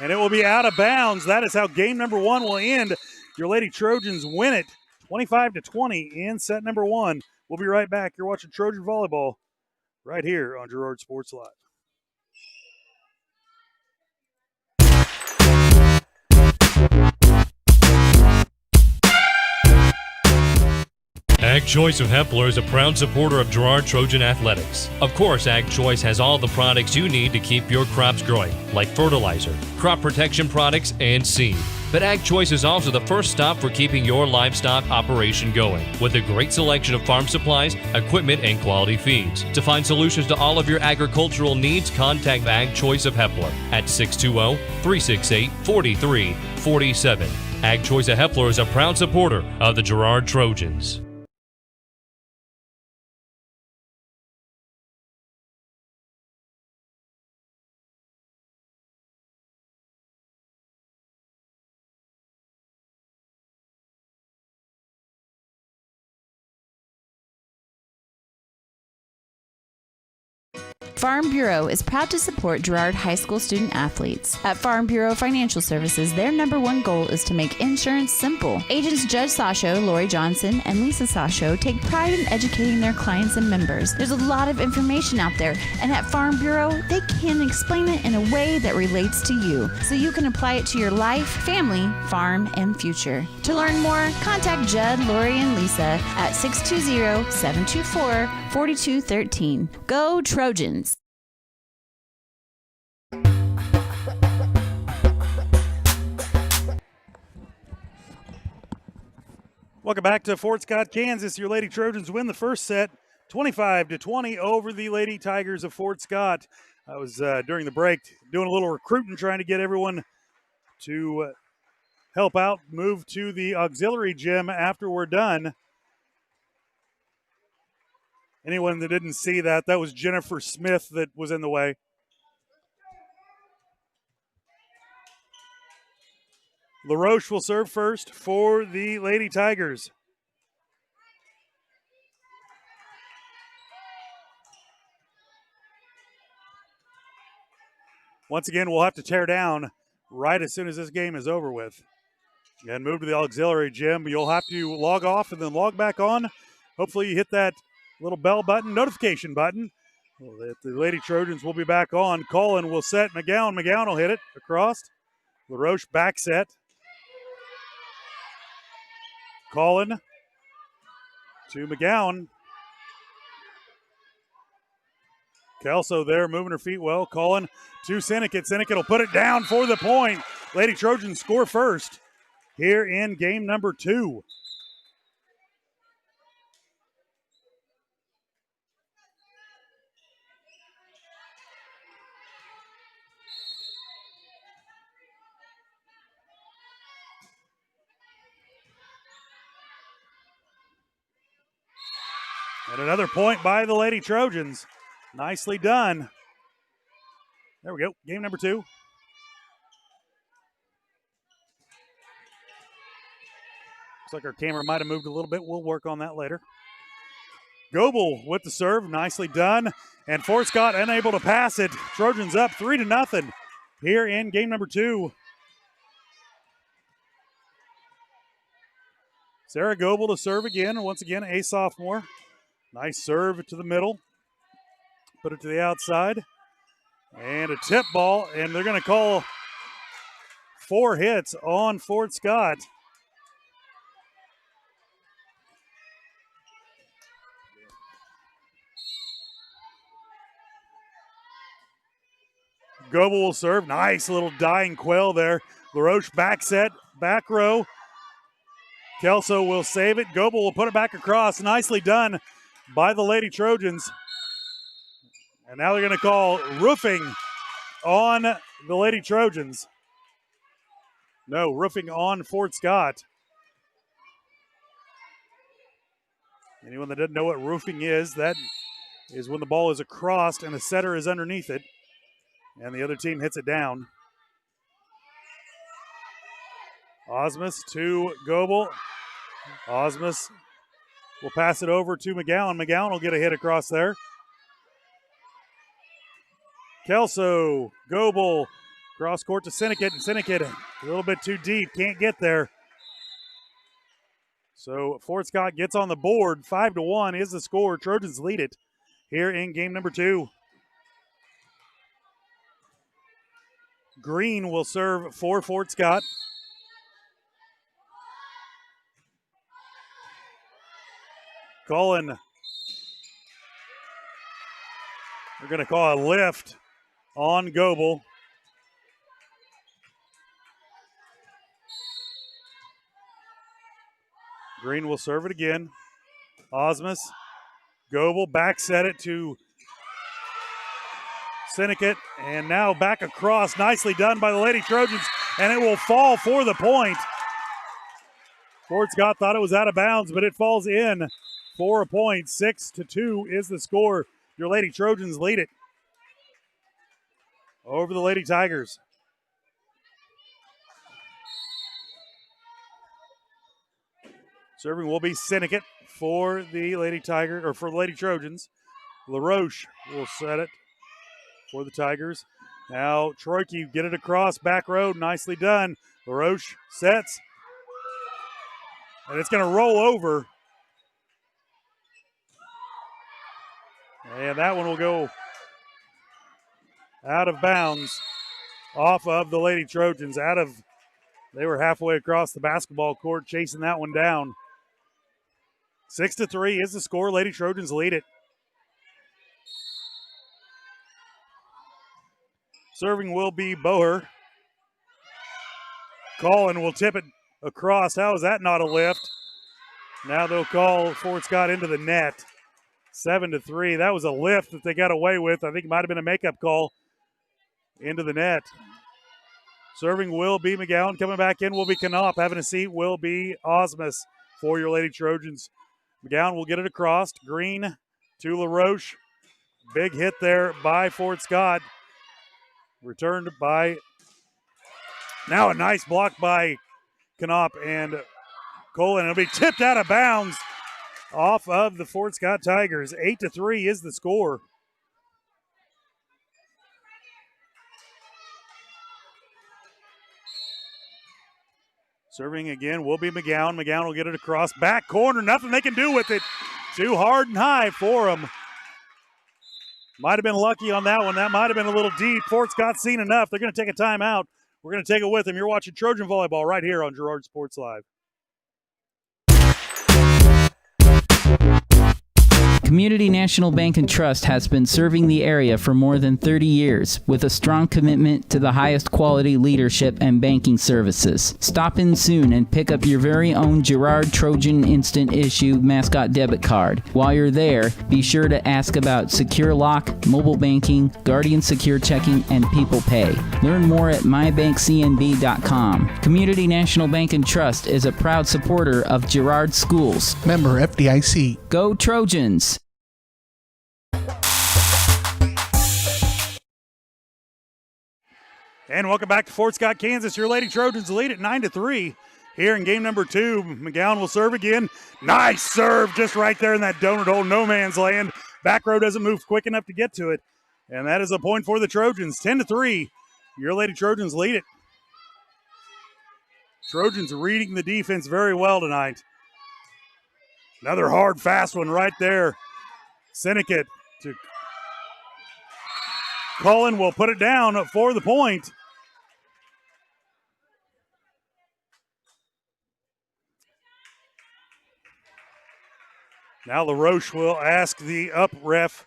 and it will be out of bounds. That is how game number 1 will end. Your Lady Trojans win it 25-20 in set number 1. We'll be right back. You're watching Trojan Volleyball right here on Girard Sports Live. Ag Choice of Hepler is a proud supporter of Girard Trojan Athletics. Of course, Ag Choice has all the products you need to keep your crops growing, like fertilizer, crop protection products, and seed. But Ag Choice is also the first stop for keeping your livestock operation going, with a great selection of farm supplies, equipment, and quality feeds. To find solutions to all of your agricultural needs, contact Ag Choice of Hepler at 620-368-4347. Ag Choice of Hepler is a proud supporter of the Girard Trojans. Farm Bureau is proud to support Girard High School student athletes. At Farm Bureau Financial Services, their #1 goal is to make insurance simple. Agents Judge Sasho, Lori Johnson, and Lisa Sasho take pride in educating their clients and members. There's a lot of information out there, and at Farm Bureau, they can explain it in a way that relates to you, so you can apply it to your life, family, farm, and future. To learn more, contact Judd, Lori, and Lisa at 620-724-4213. Go Trojans! Welcome back to Fort Scott, Kansas. Your Lady Trojans win the first set 25-20 over the Lady Tigers of Fort Scott. I was during the break doing a little recruiting, trying to get everyone to help out, move to the auxiliary gym after we're done. Anyone that didn't see that, that was Jennifer Smith that was in the way. LaRoche will serve first for the Lady Tigers. Once again, we'll have to tear down right as soon as this game is over with. And move to the auxiliary gym. You'll have to log off and then log back on. Hopefully you hit that little bell button, notification button. The Lady Trojans will be back on. Cullen will set McGowan. McGowan will hit it across. LaRoche back set. Cullen to McGowan. Kelso there moving her feet well. Cullen to Seneca. Seneca will put it down for the point. Lady Trojans score first here in game number 2. And another point by the Lady Trojans. Nicely done. There we go. Game number 2. Looks like our camera might have moved a little bit. We'll work on that later. Goebel with the serve. Nicely done. And Fort Scott unable to pass it. Trojans up 3-0 here in game number 2. Sarah Goebel to serve again. Once again, a sophomore. Nice serve to the middle. Put it to the outside. And a tip ball. And they're going to call 4 hits on Fort Scott. Goebel will serve. Nice little dying quail there. LaRoche back set, back row. Kelso will save it. Goebel will put it back across. Nicely done by the Lady Trojans. And now they're going to call roofing on the Lady Trojans. No, roofing on Fort Scott. Anyone that doesn't know what roofing is, that is when the ball is across and a setter is underneath it, and the other team hits it down. Osmus to Goebel. Osmus will pass it over to McGowan. McGowan will get a hit across there. Kelso, Goebel, cross court to Sinnekit, and Sinnekit a little bit too deep, can't get there. So Fort Scott gets on the board. 5-1 is the score. Trojans lead it here in game number 2. Green will serve for Fort Scott. Cullen. We're going to call a lift on Goebel. Green will serve it again. Osmus. Goebel back set it to Sinnekit. And now back across. Nicely done by the Lady Trojans. And it will fall for the point. Fort Scott thought it was out of bounds, but it falls in for a point. 6-2 is the score. Your Lady Trojans lead it over the Lady Tigers. Serving will be Sinnekit for the Lady Tigers, or for the Lady Trojans. LaRoche will set it for the Tigers. Now Troike get it across back road. Nicely done. LaRoche sets. And it's going to roll over. And that one will go out of bounds off of the Lady Trojans. They were halfway across the basketball court chasing that one down. 6-3 is the score. Lady Trojans lead it. Serving will be Boher. Collin will tip it across. How is that not a lift? Now they'll call Fort Scott into the net. 7-3. That was a lift that they got away with. I think it might have been a makeup call into the net. Serving will be McGowan. Coming back in will be Knopf. Having a seat will be Osmus for your Lady Trojans. McGowan will get it across. Green to LaRoche. Big hit there by Fort Scott. Returned by, now a nice block by Knopf and Colin. It'll be tipped out of bounds off of the Fort Scott Tigers. 8-3 is the score. Serving again will be McGowan. McGowan will get it across. Back corner. Nothing they can do with it. Too hard and high for them. Might have been lucky on that one. That might have been a little deep. Fort Scott's seen enough. They're going to take a timeout. We're going to take it with them. You're watching Trojan Volleyball right here on Girard Sports Live. Community National Bank and Trust has been serving the area for more than 30 years with a strong commitment to the highest quality leadership and banking services. Stop in soon and pick up your very own Girard Trojan Instant Issue mascot debit card. While you're there, be sure to ask about Secure Lock, mobile banking, Guardian Secure Checking, and People Pay. Learn more at mybankcnb.com. Community National Bank and Trust is a proud supporter of Girard Schools. Member FDIC. Go Trojans! And welcome back to Fort Scott, Kansas. Your Lady Trojans lead at 9-3 here in game number 2. McGowan will serve again. Nice serve just right there in that donut hole, no man's land. Back row doesn't move quick enough to get to it. And that is a point for the Trojans. 10-3. Your Lady Trojans lead it. Trojans reading the defense very well tonight. Another hard, fast one right there. Sinnekit to Cullen will put it down for the point. Now LaRoche will ask the up ref,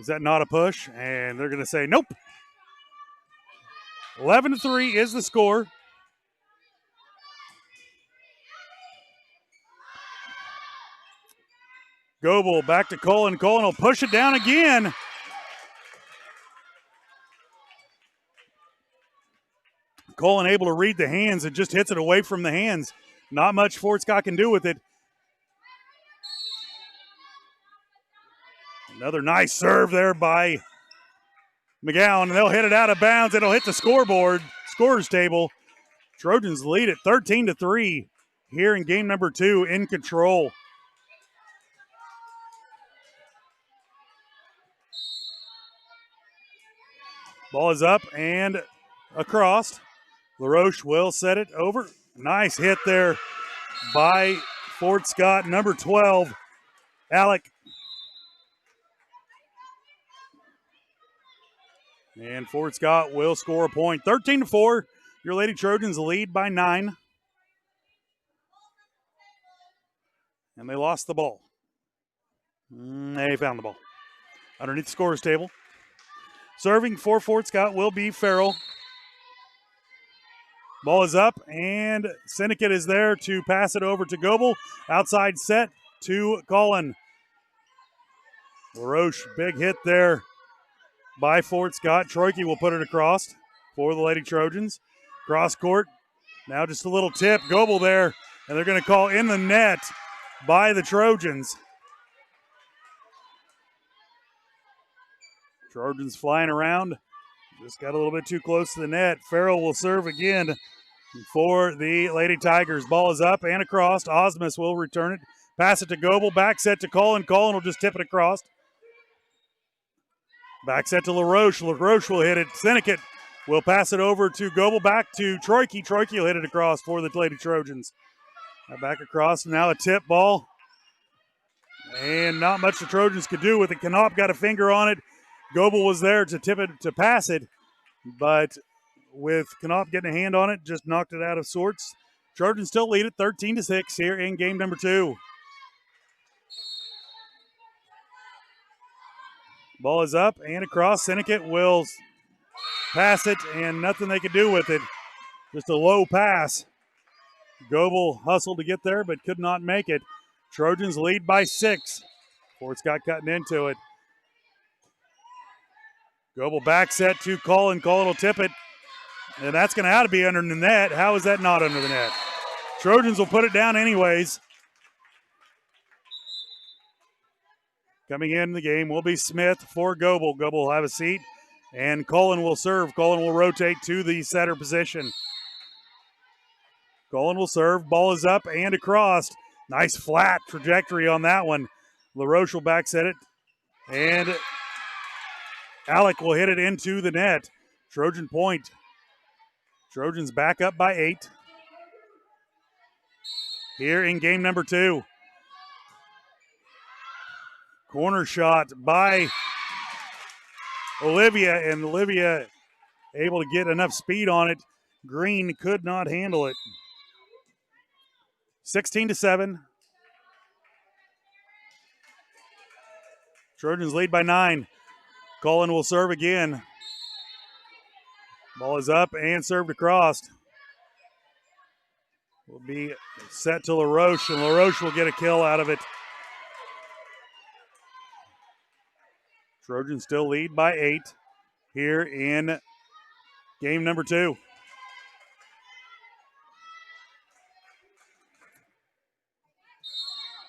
is that not a push? And they're going to say, nope. 11-3 is the score. Goebel back to Cullen. Cullen will push it down again. Cullen able to read the hands and just hits it away from the hands. Not much Fort Scott can do with it. Another nice serve there by McGowan. They'll hit it out of bounds. It'll hit the scorer's table. Trojans lead it 13-3 here in game number 2, in control. Ball is up and across. LaRoche will set it over. Nice hit there by Fort Scott, number 12, Alec. And Fort Scott will score a point. 13-4, your Lady Trojans lead by 9. And they lost the ball. They found the ball. Underneath the scorer's table. Serving for Fort Scott will be Farrell. Ball is up, and Syndicate is there to pass it over to Goebel. Outside set to Cullen. LaRoche, big hit there by Fort Scott. Troike will put it across for the Lady Trojans. Cross court. Now just a little tip. Goebel there, and they're going to call in the net by the Trojans. Trojans flying around. Just got a little bit too close to the net. Farrell will serve again for the Lady Tigers. Ball is up and across. Osmus will return it. Pass it to Goebel. Back set to Cullen. Cullen will just tip it across. Back set to LaRoche. LaRoche will hit it. Syndicate will pass it over to Goebel. Back to Troike. Troike will hit it across for the Lady Trojans. Now back across. Now a tip ball. And not much the Trojans could do with it. Knopp got a finger on it. Goebel was there to tip it, to pass it, but with Knopp getting a hand on it, just knocked it out of sorts. Trojans still lead it 13-6 here in game number 2. Ball is up and across. Syndicate will pass it, and nothing they could do with it. Just a low pass. Goebel hustled to get there, but could not make it. Trojans lead by 6. Fort Scott cutting into it. Goebel back set to Cullen. Cullen will tip it. And that's going to have to be under the net. How is that not under the net? Trojans will put it down anyways. Coming in the game will be Smith for Goebel. Goebel will have a seat. And Cullen will serve. Cullen will rotate to the setter position. Cullen will serve. Ball is up and across. Nice flat trajectory on that one. LaRoche will back set it. And Alec will hit it into the net. Trojan point. Trojans back up by 8. Here in game number 2. Corner shot by Olivia, and Olivia able to get enough speed on it. Green could not handle it. 16-7. Trojans lead by 9. Cullen will serve again. Ball is up and served across. Will be set to LaRoche, and LaRoche will get a kill out of it. Trojans still lead by 8 here in game number 2.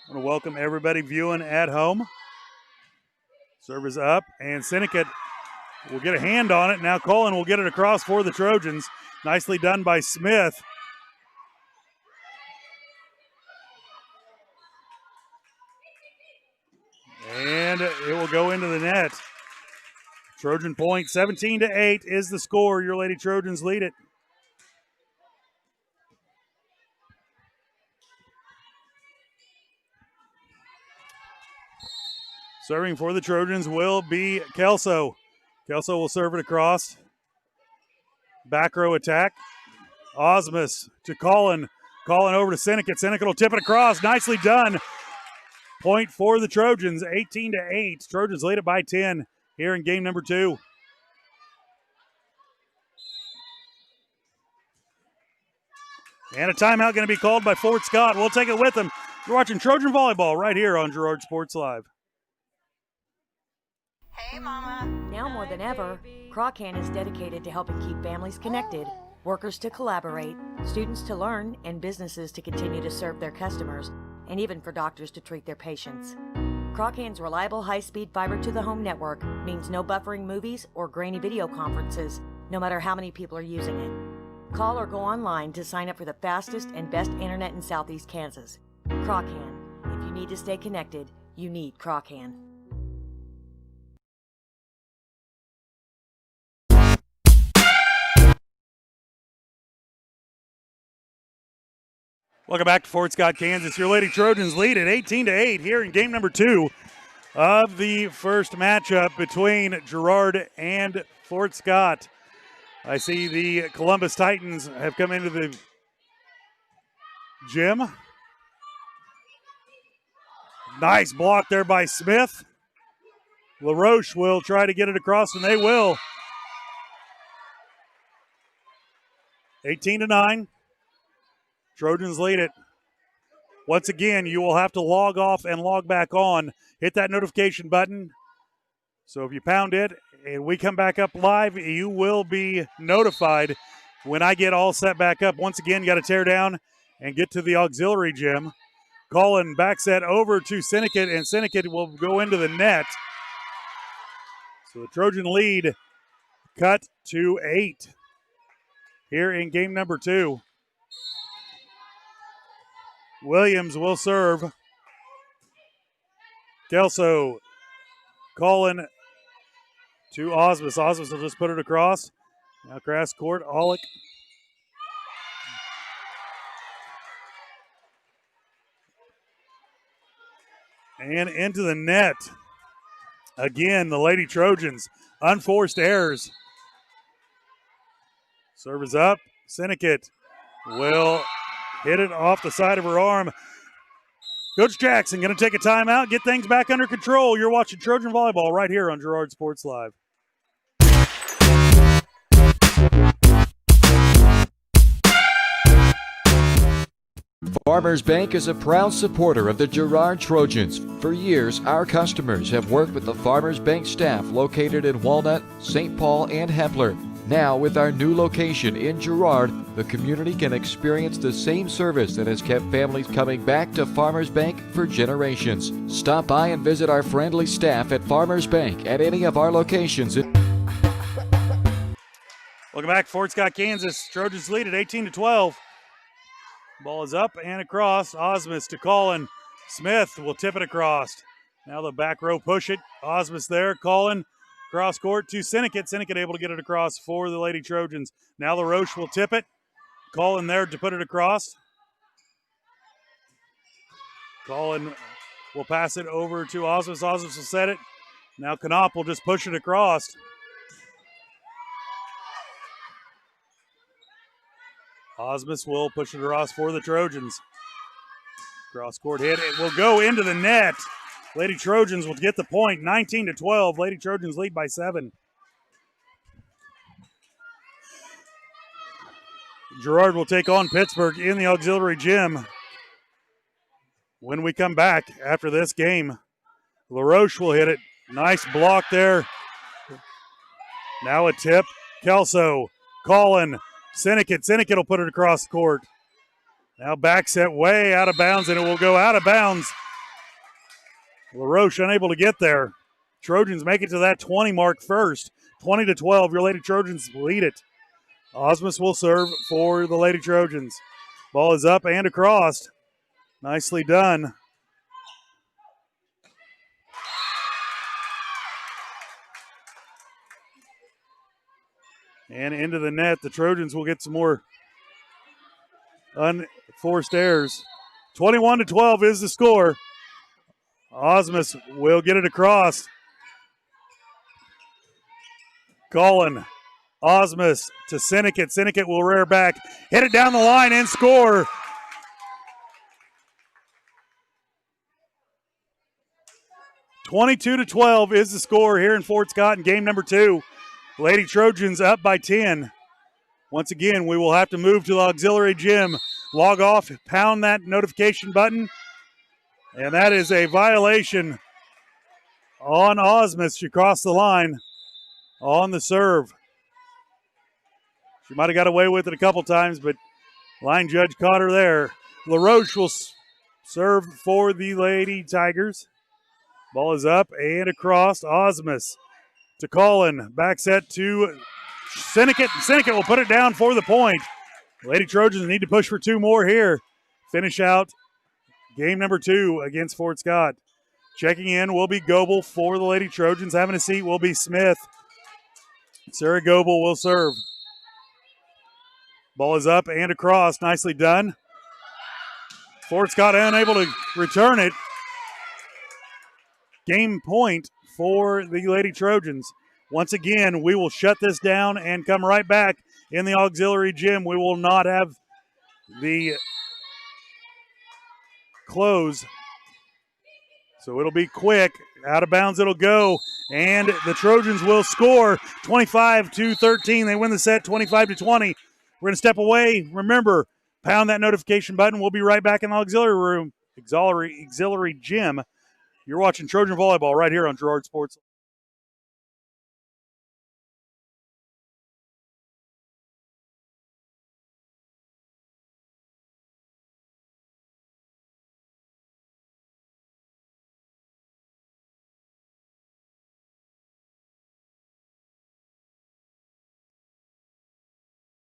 I want to welcome everybody viewing at home. Serve is up, and Syndicate will get a hand on it. Now Cullen will get it across for the Trojans. Nicely done by Smith. And it will go into the net. Trojan point, 17-8 is the score. Your Lady Trojans lead it. Serving for the Trojans will be Kelso. Kelso will serve it across. Back row attack. Osmus to Cullen. Cullen over to Syndicate. Syndicate will tip it across. Nicely done. Point for the Trojans, 18-8. Trojans lead it by 10 here in game number 2. And a timeout going to be called by Fort Scott. We'll take it with them. You're watching Trojan Volleyball right here on Girard Sports Live. Now more than ever, Crawcan is dedicated to helping keep families connected, workers to collaborate, students to learn, and businesses to continue to serve their customers, and even for doctors to treat their patients. Crawcan's reliable high-speed fiber-to-the-home network means no buffering movies or grainy video conferences, no matter how many people are using it. Call or go online to sign up for the fastest and best internet in Southeast Kansas. Crawcan. If you need to stay connected, you need Crawcan. Welcome back to Fort Scott, Kansas. Your Lady Trojans lead at 18-8 here in game number 2 of the first matchup between Girard and Fort Scott. I see the Columbus Titans have come into the gym. Nice block there by Smith. LaRoche will try to get it across, and they will. 18-9. Trojans lead it. Once again, you will have to log off and log back on. Hit that notification button. So if you pound it and we come back up live, you will be notified when I get all set back up. Once again, you got to tear down and get to the auxiliary gym. Colin back set over to Sinnecott, and Sinnecott will go into the net. So the Trojan lead cut to 8 here in game number 2. Williams will serve. Kelso calling to Osmus. Osmus will just put it across. Now grass court, Aulick. And into the net. Again, the Lady Trojans. Unforced errors. Serve is up. Sinnecott will hit it off the side of her arm. Coach Jackson going to take a timeout, get things back under control. You're watching Trojan Volleyball right here on Girard Sports Live. Farmers Bank is a proud supporter of the Girard Trojans. For years, our customers have worked with the Farmers Bank staff located in Walnut, St. Paul, and Hepler. Now, with our new location in Girard, the community can experience the same service that has kept families coming back to Farmers Bank for generations. Stop by and visit our friendly staff at Farmers Bank at any of our locations. Welcome back, Fort Scott, Kansas. Trojans lead at 18-12. Ball is up and across. Osmus to Colin. Smith will tip it across. Now the back row push it. Osmus there. Colin cross court to Sinnecott. Sinnecott able to get it across for the Lady Trojans. Now LaRoche will tip it. Colin there to put it across. Colin will pass it over to Osmus. Osmus will set it. Now Knopp will just push it across. Osmus will push it across for the Trojans. Cross court hit. It will go into the net. Lady Trojans will get the point. 19-12. Lady Trojans lead by 7. Girard will take on Pittsburgh in the auxiliary gym. When we come back after this game, LaRoche will hit it. Nice block there. Now a tip. Kelso, Colin, Sinnecott. Sinnecott will put it across the court. Now back set way out of bounds, and it will go out of bounds. LaRoche unable to get there. Trojans make it to that 20 mark first. 20-12, your Lady Trojans lead it. Osmus will serve for the Lady Trojans. Ball is up and across. Nicely done. And into the net, the Trojans will get some more unforced errors. 21-12 is the score. Osmus will get it across. Colin, Osmus to Sinnecott. Sinnecott will rear back, hit it down the line and score. (22-12) is the score here in Fort Scott in game number 2. Lady Trojans up by 10. Once again, we will have to move to the auxiliary gym. log off, pound that notification button. And that is a violation on Osmus. She crossed the line on the serve. She might have got away with it a couple times, but line judge caught her there. LaRoche will serve for the Lady Tigers. Ball is up and across. Osmus to Collin. Back set to Sinnott. Sinnott will put it down for the point. Lady Trojans need to push for 2 more here. Finish out game number 2 against Fort Scott. Checking in will be Goebel for the Lady Trojans. Having a seat will be Smith. Sarah Goebel will serve. Ball is up and across. Nicely done. Fort Scott unable to return it. Game point for the Lady Trojans. Once again, we will shut this down and come right back in the auxiliary gym. We will not have the close. So it'll be quick. Out of bounds it'll go. And the Trojans will score 25-13. They win the set 25-20. We're going to step away. Remember, pound that notification button. We'll be right back in the auxiliary room, auxiliary gym. You're watching Trojan Volleyball right here on Girard Sports.